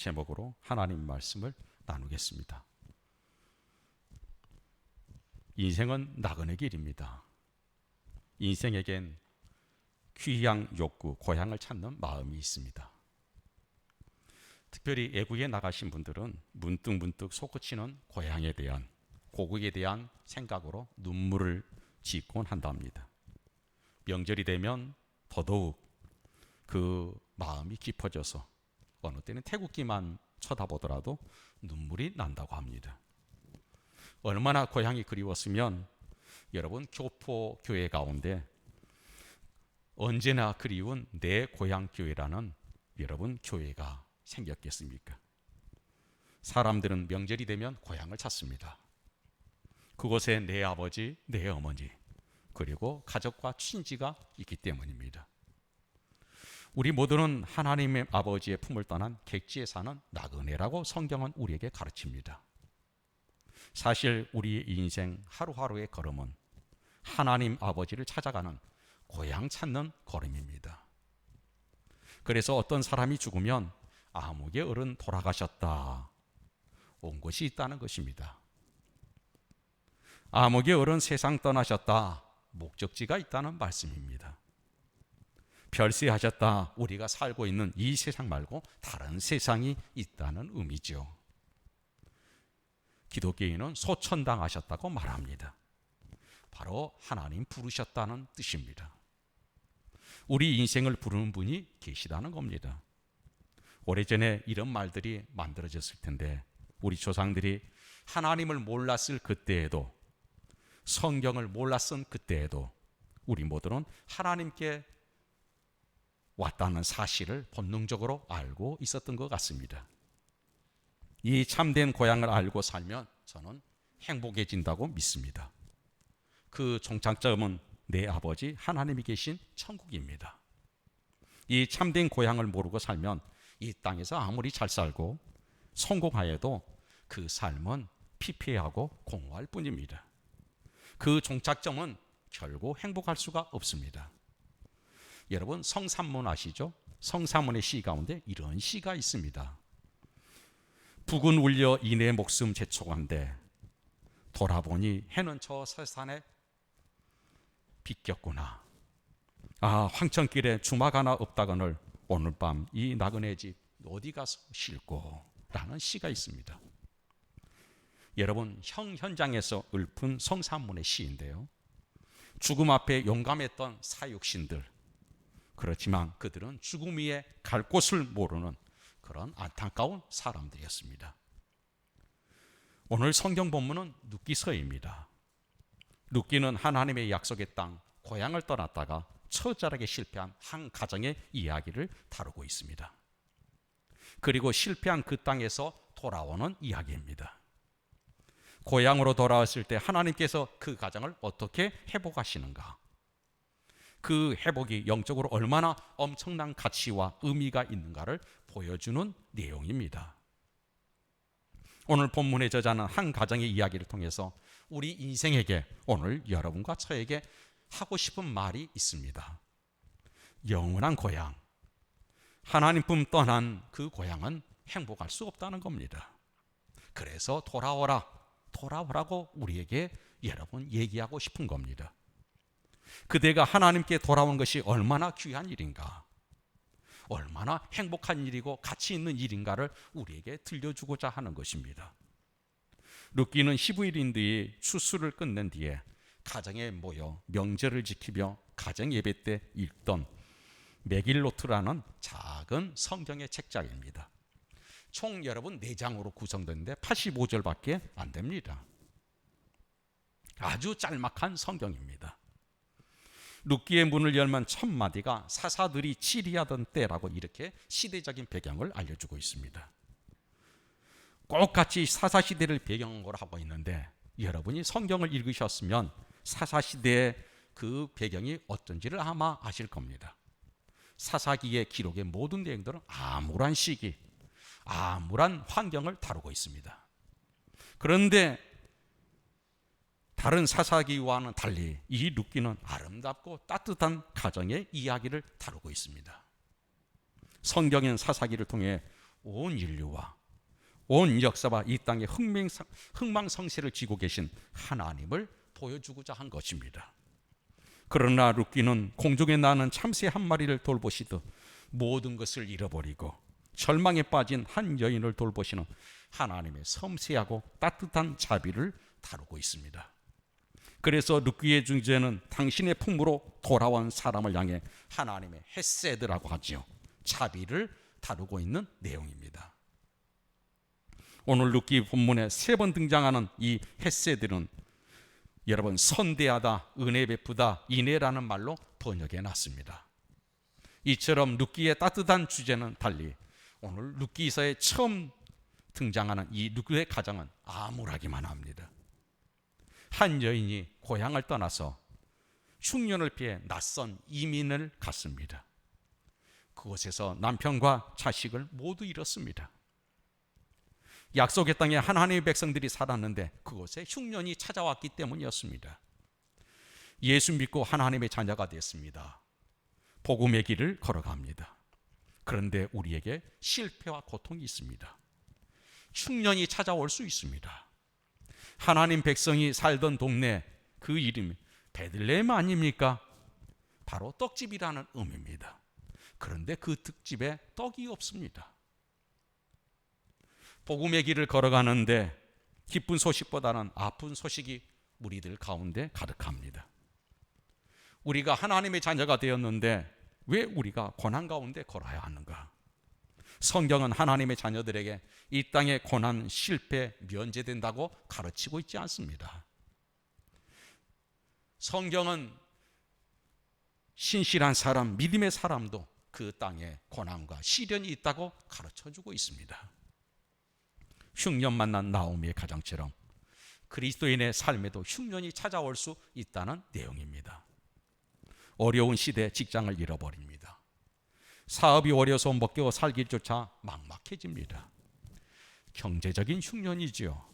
제목으로 하나님 말씀을 나누겠습니다. 인생은 나그네 길입니다. 인생에겐 귀향 욕구, 고향을 찾는 마음이 있습니다. 특별히 외국에 나가신 분들은 문득문득 솟구치는 고향에 대한, 고국에 대한 생각으로 눈물을 짓곤 한답니다. 명절이 되면 더더욱 그 마음이 깊어져서 어느 때는 태국기만 쳐다보더라도 눈물이 난다고 합니다. 얼마나 고향이 그리웠으면 여러분 교포 교회 가운데 언제나 그리운 내 고향 교회라는 여러분 교회가 생겼겠습니까? 사람들은 명절이 되면 고향을 찾습니다. 그곳에 내 아버지, 내 어머니, 그리고 가족과 친지가 있기 때문입니다. 우리 모두는 하나님의 아버지의 품을 떠난 객지에 사는 나그네라고 성경은 우리에게 가르칩니다. 사실 우리의 인생 하루하루의 걸음은 하나님 아버지를 찾아가는 고향 찾는 걸음입니다. 그래서 어떤 사람이 죽으면 아무개 어른 돌아가셨다, 온 것이 있다는 것입니다. 아무개 어른 세상 떠나셨다, 목적지가 있다는 말씀입니다. 별세하셨다, 우리가 살고 있는 이 세상 말고 다른 세상이 있다는 의미죠. 기독교인은 소천당하셨다고 말합니다. 바로 하나님 부르셨다는 뜻입니다. 우리 인생을 부르는 분이 계시다는 겁니다. 오래전에 이런 말들이 만들어졌을 텐데, 우리 조상들이 하나님을 몰랐을 그때에도, 성경을 몰랐은 그때에도 우리 모두는 하나님께 왔다는 사실을 본능적으로 알고 있었던 것 같습니다. 이 참된 고향을 알고 살면 저는 행복해진다고 믿습니다. 그 종착점은 내 아버지 하나님이 계신 천국입니다. 이 참된 고향을 모르고 살면 이 땅에서 아무리 잘 살고 성공하여도 그 삶은 피폐하고 공허할 뿐입니다. 그 종착점은 결국 행복할 수가 없습니다. 여러분 성산문 아시죠? 성산문의 시 가운데 이런 시가 있습니다. 북은 울려 이내 목숨 재촉한데 돌아보니 해는 저 서산에 비꼈구나. 아, 황천길에 주막 하나 없다거늘 오늘 밤 이 나그네 집 어디 가서 쉴고, 라는 시가 있습니다. 여러분 현장에서 읊은 성산문의 시인데요, 죽음 앞에 용감했던 사육신들, 그렇지만 그들은 죽음 위에 갈 곳을 모르는 그런 안타까운 사람들이었습니다. 오늘 성경 본문은 룻기서입니다. 룻기는 하나님의 약속의 땅 고향을 떠났다가 처절하게 실패한 한 가정의 이야기를 다루고 있습니다. 그리고 실패한 그 땅에서 돌아오는 이야기입니다. 고향으로 돌아왔을 때 하나님께서 그 가정을 어떻게 회복하시는가, 그 회복이 영적으로 얼마나 엄청난 가치와 의미가 있는가를 보여주는 내용입니다. 오늘 본문의 저자는 한 가정의 이야기를 통해서 우리 인생에게, 오늘 여러분과 저에게 하고 싶은 말이 있습니다. 영원한 고향, 하나님 품 떠난 그 고향은 행복할 수 없다는 겁니다. 그래서 돌아오라, 돌아오라고 우리에게 여러분 얘기하고 싶은 겁니다. 그대가 하나님께 돌아온 것이 얼마나 귀한 일인가, 얼마나 행복한 일이고 가치 있는 일인가를 우리에게 들려주고자 하는 것입니다. 룻기는 히브리인들이 추수를 끝낸 뒤에 가정에 모여 명절을 지키며 가정 예배 때 읽던 메길로트라는 작은 성경의 책자입니다. 총 여러분 4장으로 구성되는데 85절밖에 안 됩니다. 아주 짤막한 성경입니다. 룻기의 문을 열면 첫 마디가 사사들이 치리하던 때라고 이렇게 시대적인 배경을 알려주고 있습니다. 똑같이 사사시대를 배경으로 하고 있는데, 여러분이 성경을 읽으셨으면 사사시대의 그 배경이 어떤지를 아마 아실 겁니다. 사사기의 기록의 모든 내용들은 암울한 시기, 암울한 환경을 다루고 있습니다. 그런데 다른 사사기와는 달리 이 룻기는 아름답고 따뜻한 가정의 이야기를 다루고 있습니다. 성경인 사사기를 통해 온 인류와 온 역사와 이 땅의 흥망성쇠를 쥐고 계신 하나님을 보여주고자 한 것입니다. 그러나 룻기는 공중에 나는 참새 한 마리를 돌보시듯 모든 것을 잃어버리고 절망에 빠진 한 여인을 돌보시는 하나님의 섬세하고 따뜻한 자비를 다루고 있습니다. 그래서 룻기의 주제는 당신의 품으로 돌아온 사람을 향해 하나님의 헤세드라고 하죠. 자비를 다루고 있는 내용입니다. 오늘 룻기 본문에 3번 등장하는 이 헤세드는 여러분 선대하다, 은혜 베푸다, 인애라는 말로 번역해 놨습니다. 이처럼 룻기의 따뜻한 주제는 달리 오늘 룻기서에 처음 등장하는 이 룻기의 가정은 암울하기만 합니다. 한 여인이 고향을 떠나서 흉년을 피해 낯선 이민을 갔습니다. 그곳에서 남편과 자식을 모두 잃었습니다. 약속의 땅에 하나님의 백성들이 살았는데 그곳에 흉년이 찾아왔기 때문이었습니다. 예수 믿고 하나님의 자녀가 됐습니다. 복음의 길을 걸어갑니다. 그런데 우리에게 실패와 고통이 있습니다. 흉년이 찾아올 수 있습니다. 하나님 백성이 살던 동네, 그 이름이 베들레헴 아닙니까? 바로 떡집이라는 의미입니다. 그런데 그 떡집에 떡이 없습니다. 복음의 길을 걸어가는데 기쁜 소식보다는 아픈 소식이 우리들 가운데 가득합니다. 우리가 하나님의 자녀가 되었는데 왜 우리가 고난 가운데 걸어야 하는가? 성경은 하나님의 자녀들에게 이 땅의 고난, 실패, 면제된다고 가르치고 있지 않습니다. 성경은 신실한 사람, 믿음의 사람도 그 땅에 고난과 시련이 있다고 가르쳐주고 있습니다. 흉년 만난 나오미의 가정처럼 그리스도인의 삶에도 흉년이 찾아올 수 있다는 내용입니다. 어려운 시대에 직장을 잃어버립니다. 사업이 어려서 먹고 살기조차 막막해집니다. 경제적인 흉년이지요.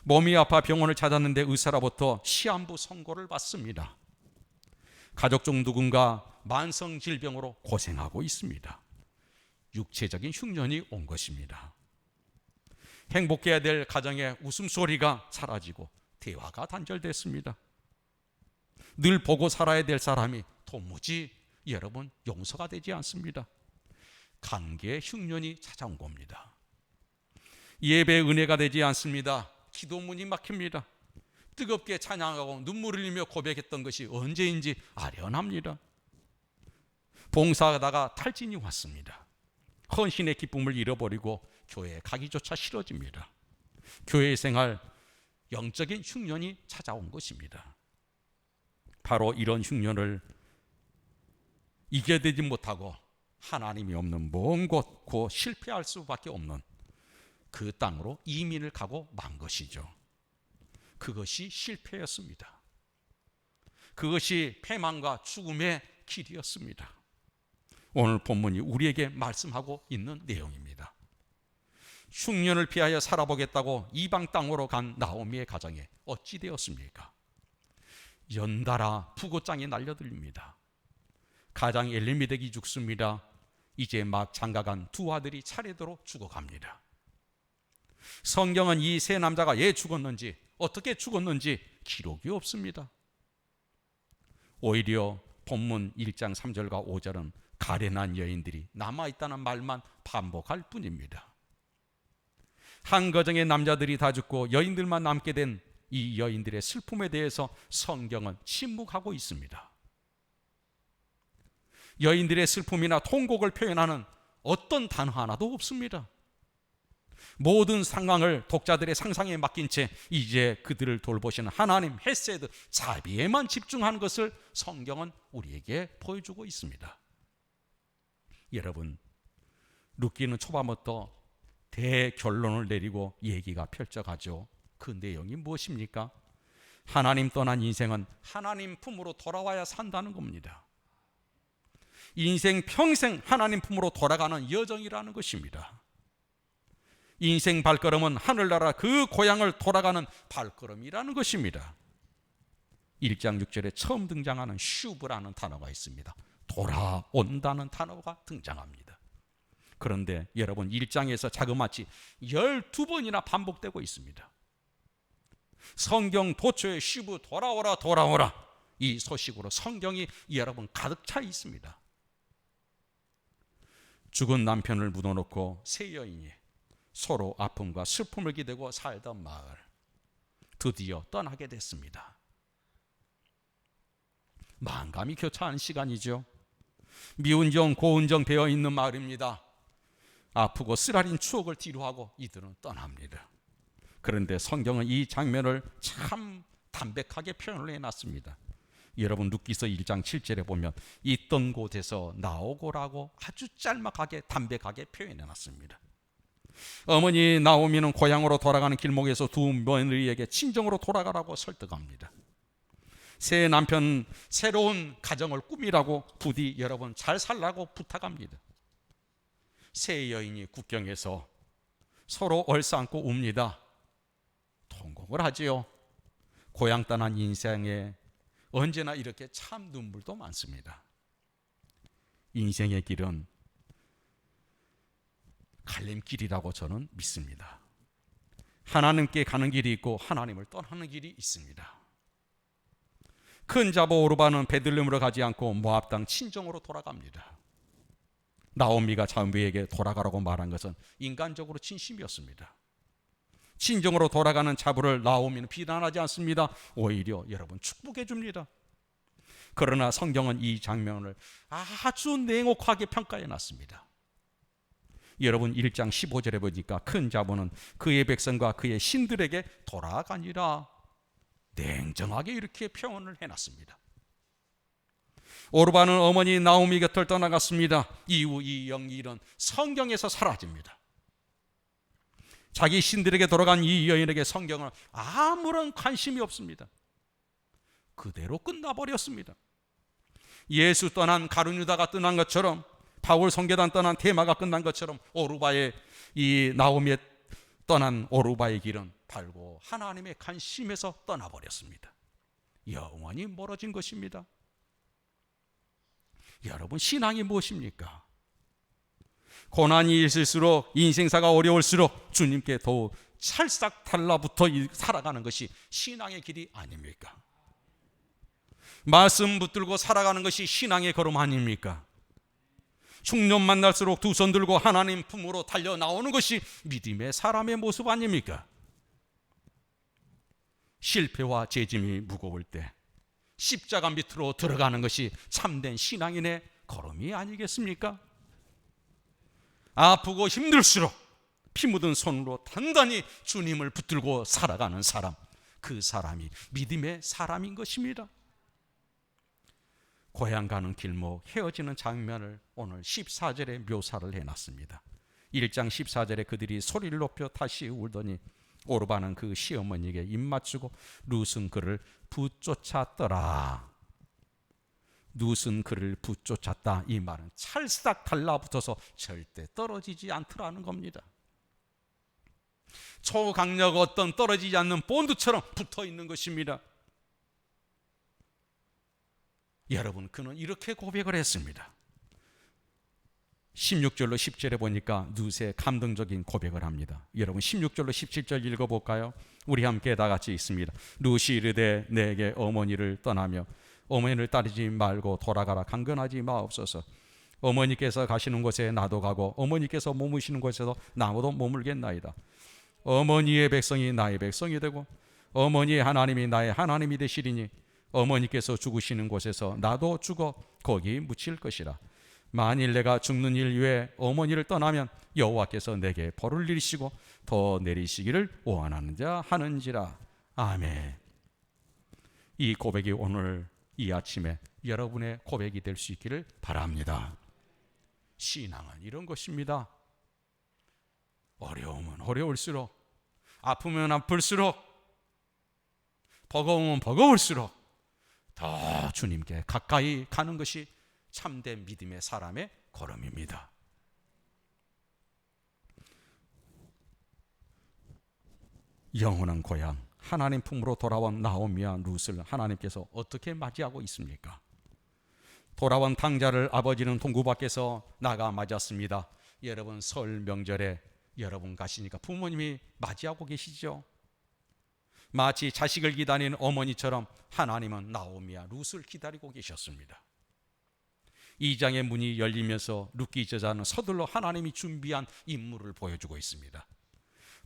몸이 아파 병원을 찾았는데 의사로부터 시한부 선고를 받습니다. 가족 중 누군가 만성 질병으로 고생하고 있습니다. 육체적인 흉년이 온 것입니다. 행복해야 될 가정의 웃음소리가 사라지고 대화가 단절됐습니다. 늘 보고 살아야 될 사람이 도무지 여러분 용서가 되지 않습니다. 관계의 흉년이 찾아온 겁니다. 예배의 은혜가 되지 않습니다. 기도문이 막힙니다. 뜨겁게 찬양하고 눈물을 흘리며 고백했던 것이 언제인지 아련합니다. 봉사하다가 탈진이 왔습니다. 헌신의 기쁨을 잃어버리고 교회에 가기조차 싫어집니다. 교회 생활, 영적인 흉년이 찾아온 것입니다. 바로 이런 흉년을 이겨내지 못하고 하나님이 없는 먼 곳, 곧 실패할 수밖에 없는 그 땅으로 이민을 가고 만 것이죠. 그것이 실패였습니다. 그것이 패망과 죽음의 길이었습니다. 오늘 본문이 우리에게 말씀하고 있는 내용입니다. 흉년을 피하여 살아보겠다고 이방 땅으로 간 나오미의 가정에 어찌 되었습니까? 연달아 부고장이 날려들립니다. 가장 엘리메덱이 죽습니다. 이제 막 장가간 두 아들이 차례대로 죽어갑니다. 성경은 이 세 남자가 왜 죽었는지, 어떻게 죽었는지 기록이 없습니다. 오히려 본문 1장 3절과 5절은 가련한 여인들이 남아있다는 말만 반복할 뿐입니다. 한 가정의 남자들이 다 죽고 여인들만 남게 된 이 여인들의 슬픔에 대해서 성경은 침묵하고 있습니다. 여인들의 슬픔이나 통곡을 표현하는 어떤 단어 하나도 없습니다. 모든 상황을 독자들의 상상에 맡긴 채 이제 그들을 돌보시는 하나님 헤세드 자비에만 집중하는 것을 성경은 우리에게 보여주고 있습니다. 여러분, 룻기는 초반부터 대결론을 내리고 얘기가 펼쳐가죠. 그 내용이 무엇입니까? 하나님 떠난 인생은 하나님 품으로 돌아와야 산다는 겁니다. 인생 평생 하나님 품으로 돌아가는 여정이라는 것입니다. 인생 발걸음은 하늘나라 그 고향을 돌아가는 발걸음이라는 것입니다. 1장 6절에 처음 등장하는 슈브라는 단어가 있습니다. 돌아온다는 단어가 등장합니다. 그런데 여러분 1장에서 자그마치 12번이나 반복되고 있습니다. 성경 도처에 쉬부 돌아오라 돌아오라, 이 소식으로 성경이 여러분 가득 차 있습니다. 죽은 남편을 묻어놓고 세 여인이 서로 아픔과 슬픔을 기대고 살던 마을, 드디어 떠나게 됐습니다. 만감이 교차하는 시간이죠. 미운정 고운정 되어 있는 마을입니다. 아프고 쓰라린 추억을 뒤로하고 이들은 떠납니다. 그런데 성경은 이 장면을 참 담백하게 표현을 해놨습니다. 여러분 룻기서 1장 7절에 보면 있던 곳에서 나오고라고 아주 짤막하게 담백하게 표현해놨습니다. 어머니 나오미는 고향으로 돌아가는 길목에서 두 며느리에게 친정으로 돌아가라고 설득합니다. 새 남편 새로운 가정을 꾸미라고 부디 여러분 잘 살라고 부탁합니다. 새 여인이 국경에서 서로 얼싸안고 웁니다. 통곡을 하지요. 고향 떠난 인생에 언제나 이렇게 참 눈물도 많습니다. 인생의 길은 갈림길이라고 저는 믿습니다. 하나님께 가는 길이 있고 하나님을 떠나는 길이 있습니다. 큰 자보 오르바는 베들레헴으로 가지 않고 모압 땅 친정으로 돌아갑니다. 나오미가 자매에게 돌아가라고 말한 것은 인간적으로 진심이었습니다. 친정으로 돌아가는 자부를 나오미는 비난하지 않습니다. 오히려 여러분 축복해 줍니다. 그러나 성경은 이 장면을 아주 냉혹하게 평가해 놨습니다. 여러분 1장 15절에 보니까 큰 자보는 그의 백성과 그의 신들에게 돌아가니라, 냉정하게 이렇게 표현을 해놨습니다. 오르바는 어머니 나오미 곁을 떠나갔습니다. 이후 이 영일은 성경에서 사라집니다. 자기 신들에게 돌아간 이 여인에게 성경은 아무런 관심이 없습니다. 그대로 끝나버렸습니다. 예수 떠난 가룟유다가 떠난 것처럼, 바울 성계단 떠난 데마가 끝난 것처럼 오르바의 이 나오미의 떠난 오르바의 길은 달고 하나님의 관심에서 떠나버렸습니다. 영원히 멀어진 것입니다. 여러분 신앙이 무엇입니까? 고난이 있을수록, 인생사가 어려울수록 주님께 더욱 찰싹 달라붙어 살아가는 것이 신앙의 길이 아닙니까? 말씀 붙들고 살아가는 것이 신앙의 걸음 아닙니까? 흉년 만날수록 두 손 들고 하나님 품으로 달려 나오는 것이 믿음의 사람의 모습 아닙니까? 실패와 죄짐이 무거울 때 십자가 밑으로 들어가는 것이 참된 신앙인의 걸음이 아니겠습니까? 아프고 힘들수록 피 묻은 손으로 단단히 주님을 붙들고 살아가는 사람, 그 사람이 믿음의 사람인 것입니다. 고향 가는 길목 헤어지는 장면을 오늘 14절에 묘사를 해놨습니다. 1장 14절에 그들이 소리를 높여 다시 울더니 오르바는 그 시어머니에게 입맞추고 룻은 그를 붙쫓았더라. 룻은 그를 붙쫓았다, 이 말은 찰싹 달라붙어서 절대 떨어지지 않더라는 겁니다. 초강력 어떤 떨어지지 않는 본드처럼 붙어있는 것입니다. 여러분 그는 이렇게 고백을 했습니다. 16절로 10절에 보니까 룻의 감동적인 고백을 합니다. 여러분 16절로 17절 읽어볼까요? 우리 함께 다 같이 있습니다. 룻이 이르되 내게 어머니를 떠나며 어머니를 따르지 말고 돌아가라 강건하지 마옵소서. 어머니께서 가시는 곳에 나도 가고 어머니께서 머무시는 곳에서 나무도 머물겠나이다. 어머니의 백성이 나의 백성이 되고 어머니의 하나님이 나의 하나님이 되시리니 어머니께서 죽으시는 곳에서 나도 죽어 거기 묻힐 것이라. 만일 내가 죽는 일 위에 어머니를 떠나면 여호와께서 내게 벌을 내리시고 더 내리시기를 원하는 자 하는지라. 아멘. 이 고백이 오늘 이 아침에 여러분의 고백이 될 수 있기를 바랍니다. 신앙은 이런 것입니다. 어려우면 어려울수록, 아프면 아플수록, 버거우면 버거울수록 더 주님께 가까이 가는 것이 참된 믿음의 사람의 걸음입니다. 영원한 고향 하나님 품으로 돌아온 나오미와 룻을 하나님께서 어떻게 맞이하고 있습니까? 돌아온 탕자를 아버지는 동구 밖에서 나가 맞았습니다. 여러분 설 명절에 여러분 가시니까 부모님이 맞이하고 계시죠? 마치 자식을 기다리는 어머니처럼 하나님은 나오미와 룻을 기다리고 계셨습니다. 2장의 문이 열리면서 룻기 저자는 서둘러 하나님이 준비한 인물을 보여주고 있습니다.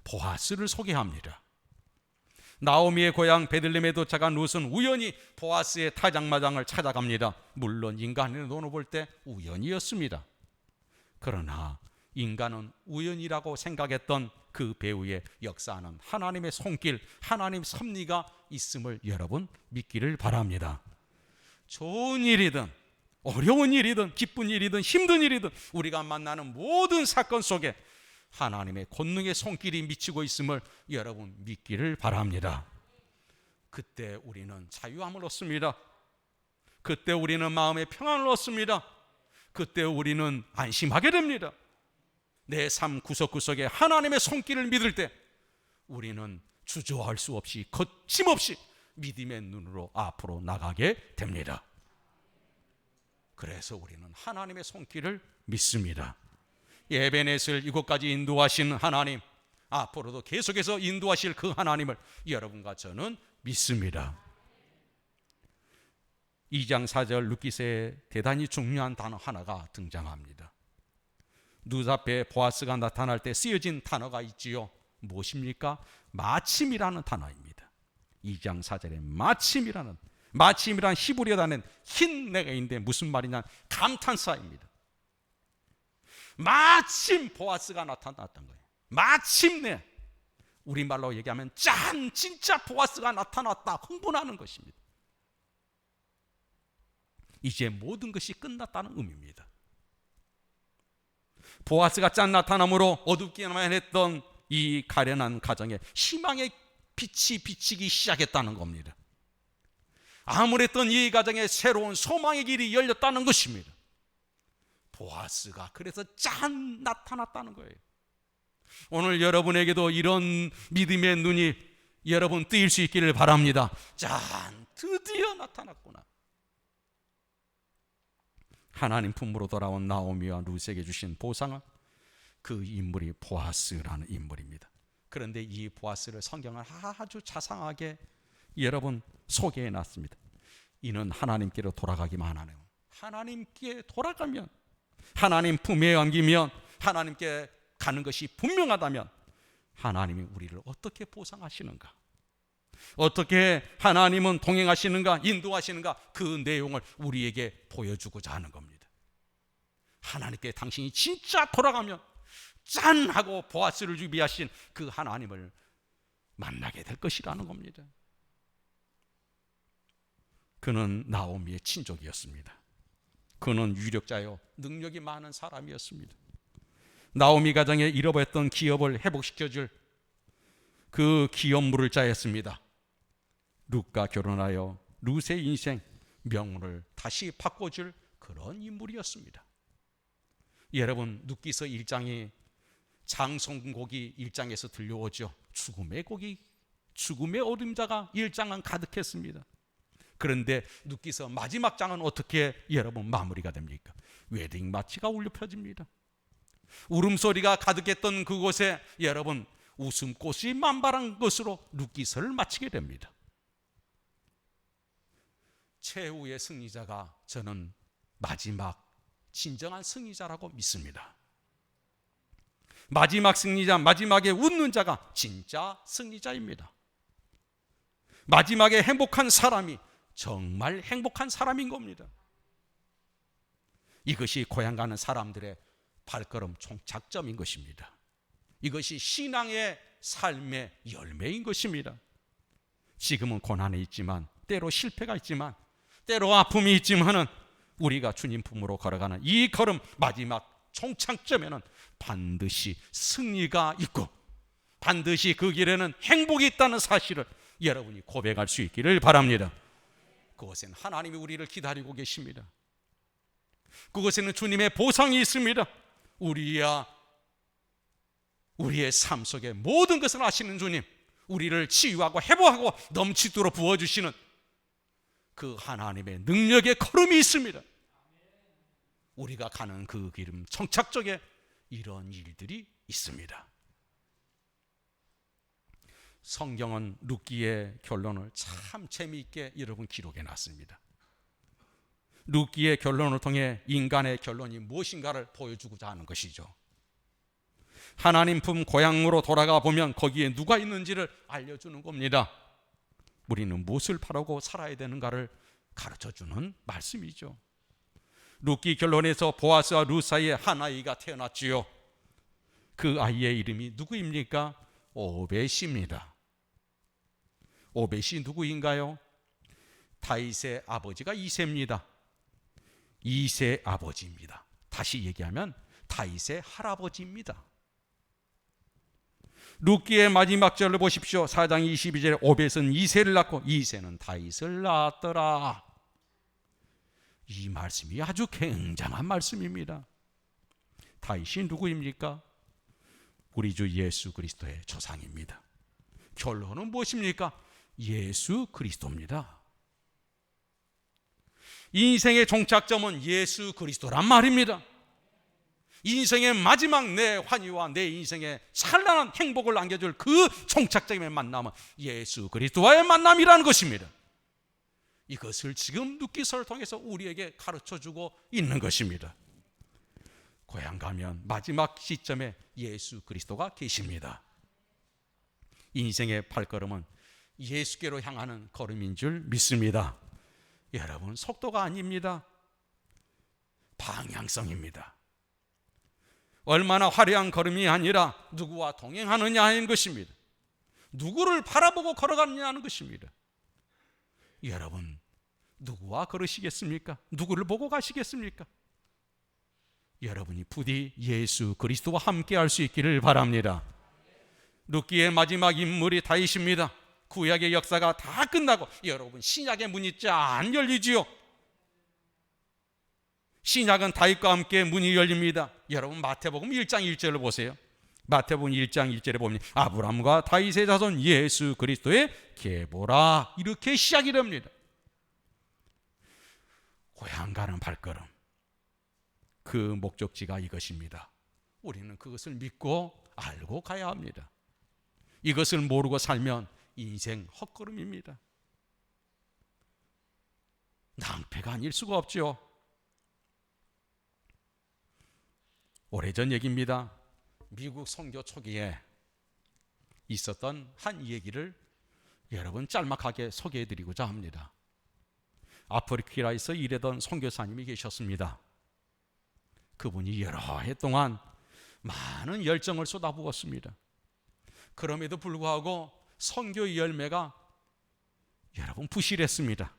보아스를 소개합니다. 나오미의 고향 베들레헴에 도착한 룻은 우연히 보아스의 타작마당을 찾아갑니다. 물론 인간의 눈으로 볼 때 우연이었습니다. 그러나 인간은 우연이라고 생각했던 그 배후에 역사하는 하나님의 손길, 하나님의 섭리가 있음을 여러분 믿기를 바랍니다. 좋은 일이든 어려운 일이든 기쁜 일이든 힘든 일이든 우리가 만나는 모든 사건 속에 하나님의 권능의 손길이 미치고 있음을 여러분 믿기를 바랍니다. 그때 우리는 자유함을 얻습니다. 그때 우리는 마음의 평안을 얻습니다. 그때 우리는 안심하게 됩니다. 내 삶 구석구석에 하나님의 손길을 믿을 때 우리는 주저할 수 없이 거침없이 믿음의 눈으로 앞으로 나가게 됩니다. 그래서 우리는 하나님의 손길을 믿습니다. 에베네스를 이곳까지 인도하신 하나님, 앞으로도 계속해서 인도하실 그 하나님을 여러분과 저는 믿습니다. 2장 4절 룻기서에 대단히 중요한 단어 하나가 등장합니다. 룻 앞에 보아스가 나타날 때 쓰여진 단어가 있지요. 무엇입니까? 마침이라는 단어입니다. 2장 4절에 마침이란 히브리어 단어는 흰내가인데 무슨 말이냐? 감탄사입니다. 마침 보아스가 나타났던 거예요. 마침내, 우리말로 얘기하면 짠, 진짜 보아스가 나타났다, 흥분하는 것입니다. 이제 모든 것이 끝났다는 의미입니다. 보아스가 짠 나타남으로 어둡기만 했던 이 가련한 가정에 희망의 빛이 비치기 시작했다는 겁니다. 암울했던 이 가정에 새로운 소망의 길이 열렸다는 것입니다. 보아스가 그래서 짠 나타났다는 거예요. 오늘 여러분에게도 이런 믿음의 눈이 여러분 뜨일 수 있기를 바랍니다. 짠, 드디어 나타났구나. 하나님 품으로 돌아온 나오미와 룻에게 주신 보상은 그 인물이 보아스라는 인물입니다. 그런데 이 보아스를 성경은 아주 자상하게 여러분 소개해 놨습니다. 이는 하나님께로 돌아가기만 하네요. 하나님께 돌아가면, 하나님 품에 안기면, 하나님께 가는 것이 분명하다면 하나님이 우리를 어떻게 보상하시는가, 어떻게 하나님은 동행하시는가, 인도하시는가, 그 내용을 우리에게 보여주고자 하는 겁니다. 하나님께 당신이 진짜 돌아가면 짠 하고 보아스를 준비하신 그 하나님을 만나게 될 것이라는 겁니다. 그는 나오미의 친족이었습니다. 그는 유력자요, 능력이 많은 사람이었습니다. 나오미 가정에 잃어버렸던 기업을 회복시켜줄 그 기업물을 짜였습니다. 룻과 결혼하여 룻의 인생 명운을 다시 바꿔줄 그런 인물이었습니다. 여러분, 룻기서 1장이 장송곡이 1장에서 들려오죠. 죽음의 곡이, 죽음의 어림자가 1장은 가득했습니다. 그런데 룻기서 마지막 장은 어떻게 여러분 마무리가 됩니까? 웨딩 마치가 울려 펴집니다. 울음소리가 가득했던 그곳에 여러분 웃음꽃이 만발한 것으로 룻기서를 마치게 됩니다. 최후의 승리자가 저는 마지막 진정한 승리자라고 믿습니다. 마지막 승리자, 마지막에 웃는 자가 진짜 승리자입니다. 마지막에 행복한 사람이 정말 행복한 사람인 겁니다. 이것이 고향 가는 사람들의 발걸음 종착점인 것입니다. 이것이 신앙의 삶의 열매인 것입니다. 지금은 고난이 있지만, 때로 실패가 있지만, 때로 아픔이 있지만은 우리가 주님 품으로 걸어가는 이 걸음 마지막 종착점에는 반드시 승리가 있고 반드시 그 길에는 행복이 있다는 사실을 여러분이 고백할 수 있기를 바랍니다. 그곳에는 하나님이 우리를 기다리고 계십니다. 그곳에는 주님의 보상이 있습니다. 우리의 삶 속에 모든 것을 아시는 주님, 우리를 치유하고 회복하고 넘치도록 부어주시는 그 하나님의 능력의 걸음이 있습니다. 우리가 가는 그 길은 청착적에 이런 일들이 있습니다. 성경은 룻기의 결론을 참 재미있게 여러분 기록해 놨습니다. 룻기의 결론을 통해 인간의 결론이 무엇인가를 보여주고자 하는 것이죠. 하나님 품 고향으로 돌아가 보면 거기에 누가 있는지를 알려주는 겁니다. 우리는 무엇을 바라고 살아야 되는가를 가르쳐주는 말씀이죠. 룻기 결론에서 보아스와 룻 사이에 한 아이가 태어났지요. 그 아이의 이름이 누구입니까? 오벳입니다. 오벳이 누구인가요? 다윗의 아버지가 이새입니다. 이새의 아버지입니다. 다시 얘기하면 다윗의 할아버지입니다. 룻기의 마지막 절을 보십시오. 4장 22절에 오벳은 이새를 낳고 이새는 다윗을 낳았더라. 이 말씀이 아주 굉장한 말씀입니다. 다윗이 누구입니까? 우리 주 예수 그리스도의 조상입니다. 결론은 무엇입니까? 예수 그리스도입니다. 인생의 종착점은 예수 그리스도란 말입니다. 인생의 마지막 내 환희와 내 인생의 찬란한 행복을 안겨줄 그 종착점의 만남은 예수 그리스도와의 만남이라는 것입니다. 이것을 지금 룻기서를 통해서 우리에게 가르쳐주고 있는 것입니다. 고향 가면 마지막 시점에 예수 그리스도가 계십니다. 인생의 발걸음은 예수께로 향하는 걸음인 줄 믿습니다. 여러분, 속도가 아닙니다. 방향성입니다. 얼마나 화려한 걸음이 아니라 누구와 동행하느냐는 것입니다. 누구를 바라보고 걸어가느냐는 것입니다. 여러분, 누구와 걸으시겠습니까? 누구를 보고 가시겠습니까? 여러분이 부디 예수 그리스도와 함께 할 수 있기를 바랍니다. 룻기의 마지막 인물이 다윗입니다. 구약의 역사가 다 끝나고 여러분, 신약의 문이 짠 열리지요. 신약은 다윗과 함께 문이 열립니다. 여러분, 마태복음 1장 1절을 보세요. 마태복음 1장 1절에 보면 아브라함과 다윗의 자손 예수 그리스도의 계보라, 이렇게 시작이 됩니다. 고향 가는 발걸음, 그 목적지가 이것입니다. 우리는 그것을 믿고 알고 가야 합니다. 이것을 모르고 살면 인생 헛걸음입니다. 낭패가 아닐 수가 없죠. 오래전 얘기입니다. 미국 선교 초기에 있었던 한 얘기를 여러분 짤막하게 소개해드리고자 합니다. 아프리카에서 일하던 선교사님이 계셨습니다. 그분이 여러 해 동안 많은 열정을 쏟아부었습니다. 그럼에도 불구하고 선교 열매가 여러분 부실했습니다.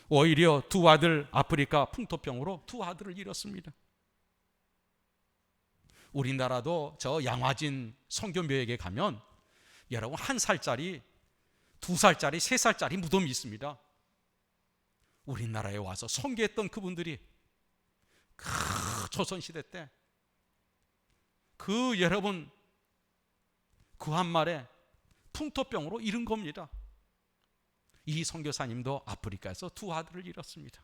오히려 두 아들, 아프리카 풍토병으로 두 아들을 잃었습니다. 우리나라도 저 양화진 선교묘역에 가면 여러분 1살짜리, 2살짜리, 3살짜리 무덤이 있습니다. 우리나라에 와서 선교했던 그분들이 그 조선시대 때 그 여러분 그 한 말에 풍토병으로 잃은 겁니다. 이 선교사님도 아프리카에서 두 아들을 잃었습니다.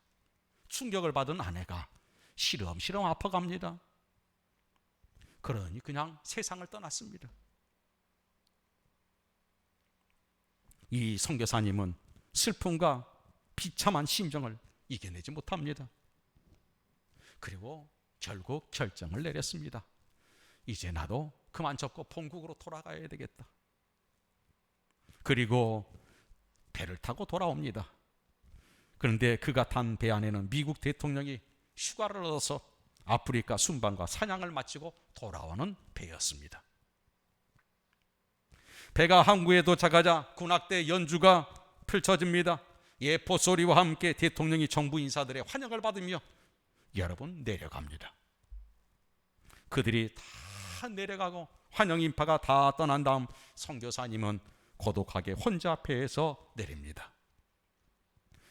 충격을 받은 아내가 시름시름 아파갑니다. 그러니 그냥 세상을 떠났습니다. 이 선교사님은 슬픔과 비참한 심정을 이겨내지 못합니다. 그리고 결국 결정을 내렸습니다. 이제 나도 그만 접고 본국으로 돌아가야 되겠다. 그리고 배를 타고 돌아옵니다. 그런데 그가 탄 배 안에는 미국 대통령이 휴가를 얻어서 아프리카 순방과 사냥을 마치고 돌아오는 배였습니다. 배가 항구에 도착하자 군악대 연주가 펼쳐집니다. 예포 소리와 함께 대통령이 정부 인사들의 환영을 받으며 여러분 내려갑니다. 그들이 다 내려가고 환영 인파가 다 떠난 다음 선교사님은 고독하게 혼자 배에서 내립니다.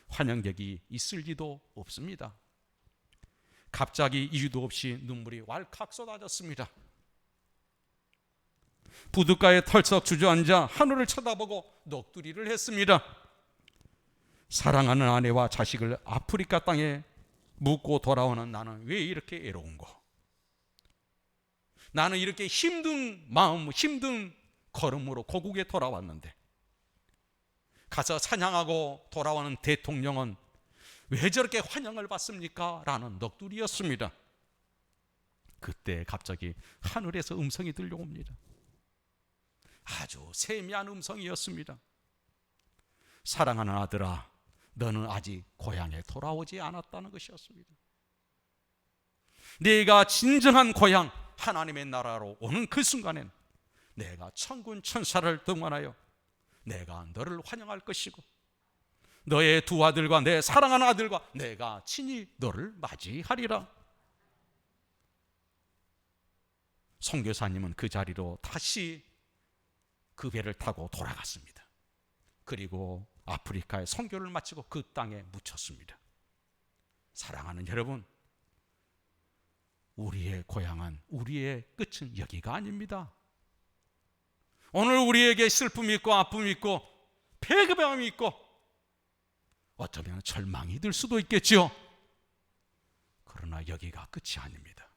환영객이 있을 리도 없습니다. 갑자기 이유도 없이 눈물이 왈칵 쏟아졌습니다. 부둣가에 털썩 주저앉아 하늘을 쳐다보고 넋두리를 했습니다. 사랑하는 아내와 자식을 아프리카 땅에 묻고 돌아오는 나는 왜 이렇게 애로운고? 나는 이렇게 힘든 마음, 힘든 걸음으로 고국에 돌아왔는데 가서 찬양하고 돌아오는 대통령은 왜 저렇게 환영을 받습니까? 라는 넋두리였습니다. 그때 갑자기 하늘에서 음성이 들려옵니다. 아주 세미한 음성이었습니다. 사랑하는 아들아, 너는 아직 고향에 돌아오지 않았다는 것이었습니다. 네가 진정한 고향 하나님의 나라로 오는 그 순간엔 내가 천군 천사를 동원하여 내가 너를 환영할 것이고 너의 두 아들과 내 사랑하는 아들과 내가 친히 너를 맞이하리라. 선교사님은 그 자리로 다시 그 배를 타고 돌아갔습니다. 그리고 아프리카에 선교를 마치고 그 땅에 묻혔습니다. 사랑하는 여러분, 우리의 고향은, 우리의 끝은 여기가 아닙니다. 오늘 우리에게 슬픔이 있고 아픔이 있고 패배감이 있고 어쩌면 절망이 들 수도 있겠죠. 그러나 여기가 끝이 아닙니다.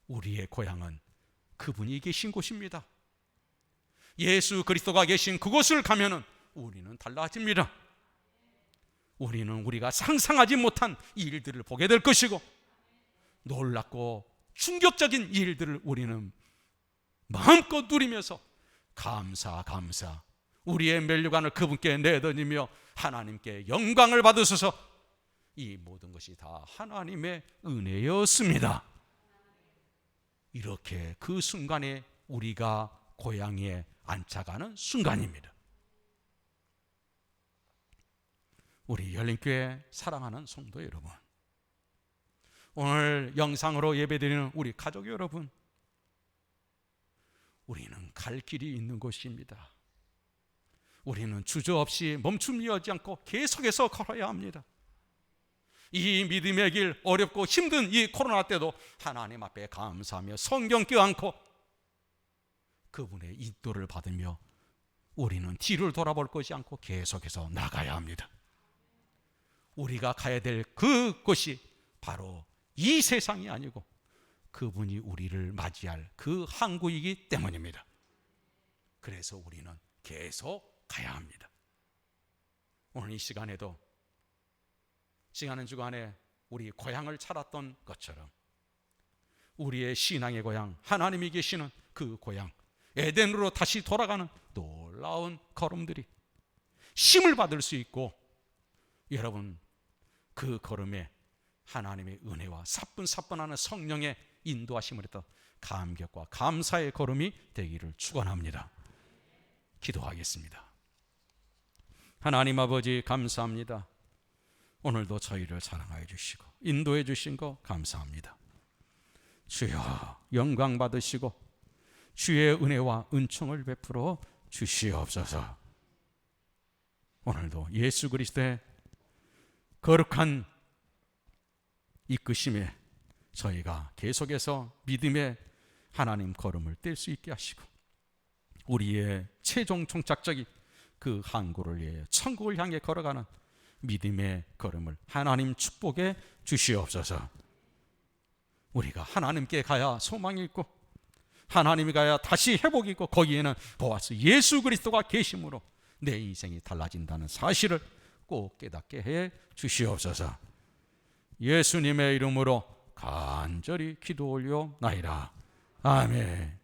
우리의 고향은 그분이 계신 곳입니다. 예수 그리스도가 계신 그곳을 가면은 우리는 달라집니다. 우리는 우리가 상상하지 못한 일들을 보게 될 것이고 놀랍고 충격적인 일들을 우리는 마음껏 누리면서 감사 우리의 면류관을 그분께 내던지며 하나님께 영광을 받으소서. 이 모든 것이 다 하나님의 은혜였습니다. 이렇게 그 순간에 우리가 고향에 안착하는 순간입니다. 우리 열린교회 사랑하는 성도 여러분, 오늘 영상으로 예배드리는 우리 가족 여러분, 우리는 갈 길이 있는 곳입니다. 우리는 주저없이 멈춤이하지 않고 계속해서 걸어야 합니다. 이 믿음의 길, 어렵고 힘든 이 코로나 때도 하나님 앞에 감사하며 성경 껴안고 그분의 인도를 받으며 우리는 뒤를 돌아볼 것이 않고 계속해서 나가야 합니다. 우리가 가야 될 그곳이 바로 이 세상이 아니고 그분이 우리를 맞이할 그 항구이기 때문입니다. 그래서 우리는 계속 가야 합니다. 오늘 이 시간에도 지난 주간에 우리 고향을 찾았던 것처럼 우리의 신앙의 고향, 하나님이 계시는 그 고향, 에덴으로 다시 돌아가는 놀라운 걸음들이 힘을 받을 수 있고, 여러분 그 걸음에 하나님의 은혜와 사뿐사뿐하는 성령의 인도하심을 했던 감격과 감사의 걸음이 되기를 축원합니다. 기도하겠습니다. 하나님 아버지, 감사합니다. 오늘도 저희를 사랑하여 주시고 인도해 주신 거 감사합니다. 주여, 영광 받으시고 주의 은혜와 은총을 베풀어 주시옵소서. 오늘도 예수 그리스도의 거룩한 이끄심에 저희가 계속해서 믿음의 하나님 걸음을 뗄 수 있게 하시고 우리의 최종 종착적인 그 항구를 위해 천국을 향해 걸어가는 믿음의 걸음을 하나님 축복해 주시옵소서. 우리가 하나님께 가야 소망이 있고 하나님이 가야 다시 회복이 있고 거기에는 보아서 예수 그리스도가 계심으로 내 인생이 달라진다는 사실을 꼭 깨닫게 해 주시옵소서. 예수님의 이름으로 간절히 기도 올려나이다. 아멘.